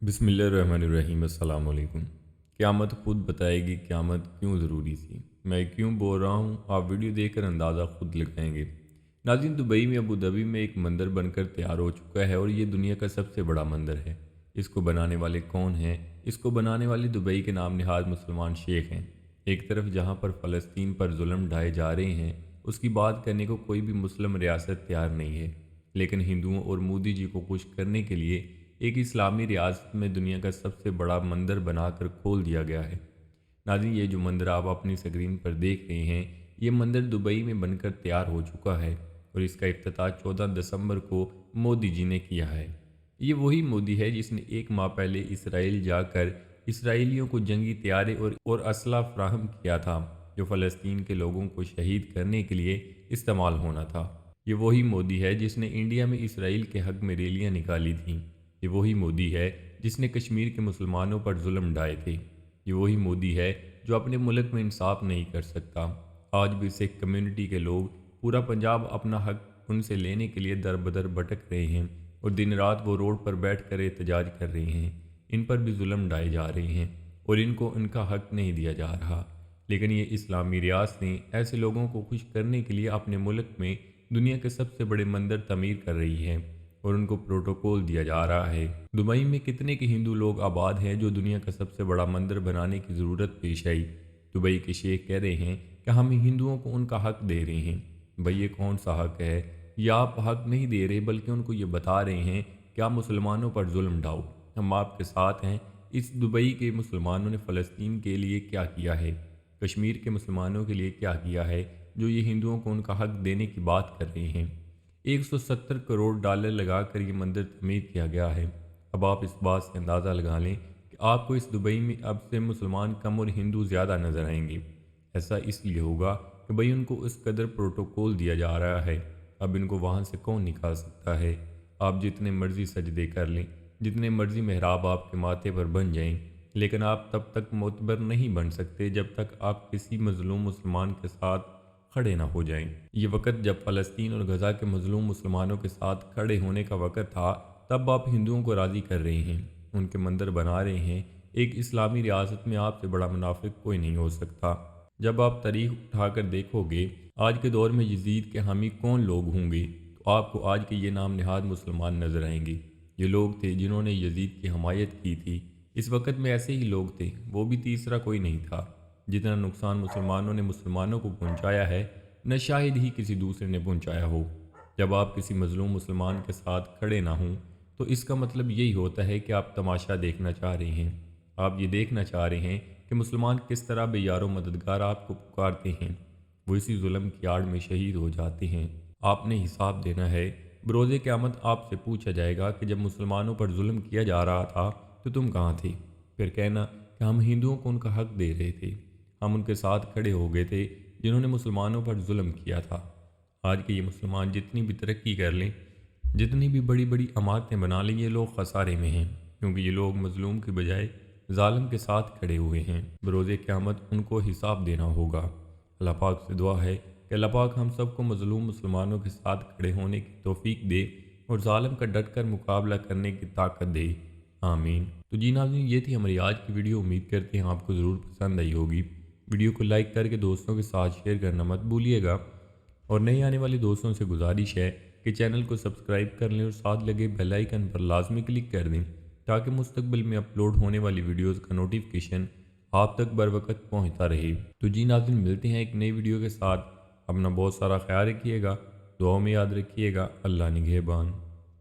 बिस्मिल्लाहिर्रहमानिर्रहीम। अस्सलाम वालेकुम। क़यामत खुद बताएगी क़यामत क्यों ज़रूरी थी। मैं क्यों बोल रहा हूँ, आप वीडियो देखकर अंदाज़ा खुद लगाएंगे। नाज़रीन, दुबई में अबू धाबी में एक मंदिर बनकर तैयार हो चुका है और ये दुनिया का सबसे बड़ा मंदिर है। इसको बनाने वाले कौन हैं? इसको बनाने वाले दुबई के नाम नहाद मुसलमान शेख हैं। एक तरफ जहाँ पर फ़लस्तीन पर जुल्म ढाए जा रहे हैं, उसकी बात करने को कोई भी मुस्लिम रियासत तैयार नहीं है, लेकिन हिंदुओं और मोदी जी को खुश करने के लिए एक इस्लामी रियासत में दुनिया का सबसे बड़ा मंदिर बनाकर खोल दिया गया है। नाज़रीन, ये जो मंदिर आप अपनी स्क्रीन पर देख रहे हैं, ये मंदिर दुबई में बनकर तैयार हो चुका है और इसका इफ्तिताह 14 दिसंबर को मोदी जी ने किया है। ये वही मोदी है जिसने एक माह पहले इसराइल जाकर इसराइलियों को जंगी तैयारे और असला फ्राहम किया था, जो फ़लस्तीन के लोगों को शहीद करने के लिए इस्तेमाल होना था। ये वही मोदी है जिसने इंडिया में इसराइल के हक़ में रैलियाँ निकाली थीं। ये वही मोदी है जिसने कश्मीर के मुसलमानों पर जुल्म ढाए थे। ये वही मोदी है जो अपने मुल्क में इंसाफ नहीं कर सकता। आज भी सिख कम्युनिटी के लोग पूरा पंजाब अपना हक उनसे लेने के लिए दर बदर भटक रहे हैं और दिन रात वो रोड पर बैठ कर एहतजाज कर रहे हैं। इन पर भी जुल्म ढाए जा रहे हैं और इनको इनका हक नहीं दिया जा रहा। लेकिन ये इस्लामी रियासतें ऐसे लोगों को खुश करने के लिए अपने मुल्क में दुनिया के सबसे बड़े मंदिर तमीर कर रही हैं और उनको प्रोटोकॉल दिया जा रहा है। दुबई में कितने के हिंदू लोग आबाद हैं जो दुनिया का सबसे बड़ा मंदिर बनाने की ज़रूरत पेश आई। दुबई के शेख कह रहे हैं कि हम हिंदुओं को उनका हक दे रहे हैं। भाई, ये कौन सा हक है? या आप हक नहीं दे रहे बल्कि उनको ये बता रहे हैं कि आप मुसलमानों पर जुल्म ढाओ, हम आपके साथ हैं। इस दुबई के मुसलमानों ने फ़लस्तीन के लिए क्या किया है, कश्मीर के मुसलमानों के लिए क्या किया है, जो ये हिंदुओं को उनका हक देने की बात कर रहे हैं। 170 करोड़ डॉलर लगाकर ये मंदिर तमीर किया गया है। अब आप इस बात से अंदाज़ा लगा लें कि आपको इस दुबई में अब से मुसलमान कम और हिंदू ज़्यादा नज़र आएंगे। ऐसा इसलिए होगा कि भाई उनको उस कदर प्रोटोकॉल दिया जा रहा है। अब इनको वहाँ से कौन निकाल सकता है? आप जितने मर्ज़ी सजदे कर लें, जितने मर्ज़ी मेहराब आपके माथे पर बन जाएं, लेकिन आप तब तक मोतबर नहीं बन सकते जब तक आप किसी मज़लूम मुसलमान के साथ खड़े ना हो जाएं। ये वक़्त जब फ़लस्तीन और गज़ा के मज़लूम मुसलमानों के साथ खड़े होने का वक़्त था, तब आप हिंदुओं को राज़ी कर रहे हैं, उनके मंदिर बना रहे हैं। एक इस्लामी रियासत में आपसे बड़ा मुनाफिक कोई नहीं हो सकता। जब आप तारीख उठाकर देखोगे, आज के दौर में यजीद के हामी कौन लोग होंगे, तो आपको आज के ये नाम नहाद मुसलमान नज़र आएंगे। ये लोग थे जिन्होंने यजीद की हमायत की थी। इस वक़्त में ऐसे ही लोग थे, वो भी तीसरा कोई नहीं था। जितना नुकसान मुसलमानों ने मुसलमानों को पहुंचाया है, न शायद ही किसी दूसरे ने पहुंचाया हो। जब आप किसी मजलूम मुसलमान के साथ खड़े ना हों, तो इसका मतलब यही होता है कि आप तमाशा देखना चाह रहे हैं। आप ये देखना चाह रहे हैं कि मुसलमान किस तरह बेयारो मददगार आपको पुकारते हैं। वो इसी जुल्म की आड़ में शहीद हो जाते हैं। आपने हिसाब देना है। बरोज़े क़यामत आपसे पूछा जाएगा कि जब मुसलमानों पर जुल्म किया जा रहा था तो तुम कहाँ थे? फिर कहना कि हम हिंदुओं को उनका हक दे रहे थे, हम उनके साथ खड़े हो गए थे जिन्होंने मुसलमानों पर जुल्म किया था। आज के ये मुसलमान जितनी भी तरक्की कर लें, जितनी भी बड़ी बड़ी इमारतें बना लें, ये लोग खसारे में हैं, क्योंकि ये लोग मजलूम के बजाय जालिम के साथ खड़े हुए हैं। बरोज़े क़यामत उनको हिसाब देना होगा। अल्लाह पाक से दुआ है कि अल्लाह पाक हम सबको मजलूम मुसलमानों के साथ खड़े होने की तौफीक दे और जालिम का डट कर मुकाबला करने की ताकत दे। आमीन। तो जी नाज़रीन, ये थी हमारी आज की वीडियो। उम्मीद करते हैं आपको ज़रूर पसंद आई होगी। वीडियो को लाइक करके दोस्तों के साथ शेयर करना मत भूलिएगा और नए आने वाले दोस्तों से गुजारिश है कि चैनल को सब्सक्राइब कर लें और साथ लगे बेल आइकन पर लाजमी क्लिक कर दें, ताकि मुस्तकबिल में अपलोड होने वाली वीडियोज़ का नोटिफिकेशन आप तक बर वक्त पहुँचता रहे। तो जी नाज़रीन, मिलते हैं एक नई वीडियो के साथ। अपना बहुत सारा ख्याल रखिएगा, दुआओं में याद रखिएगा। अल्लाह निगहबान।